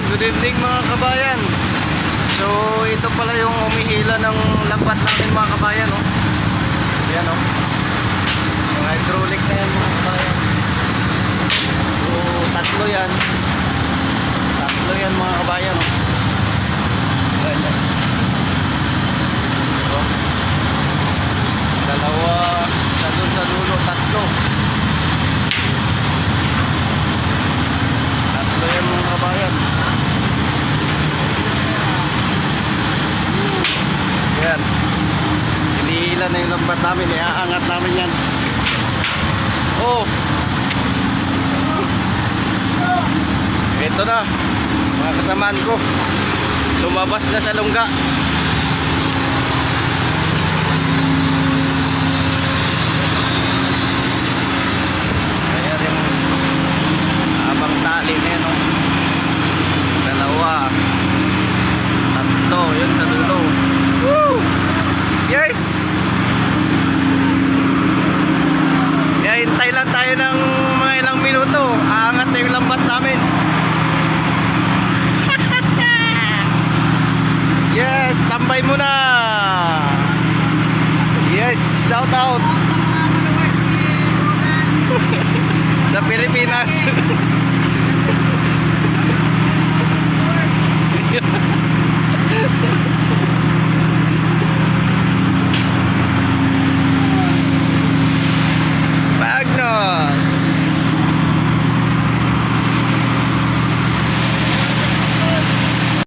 Good evening mga kabayan. So ito pala yung umihila ng lambat namin mga kabayan, oh. Ayan, oh. Yung hydraulic na yan mga kabayan. So tatlo yan mga kabayan, oh. Ayan. So, dalawa sa dun sa dulo, tatlo yan mga kabayan. Yan, hinihila na yung lambat namin, iaangat namin yan. Oh, ito na mga kasamaan ko, lumabas na sa lungga. Ayan yung abang tali na yan, oh. Dalawa, tatlo, yun sa dulo. Woo! Yes! Kaya hintay lang tayo ng mga ilang minuto. Aangat na yung lambat namin. Yes! Tambay muna! Yes! Shout out! Sa Pilipinas!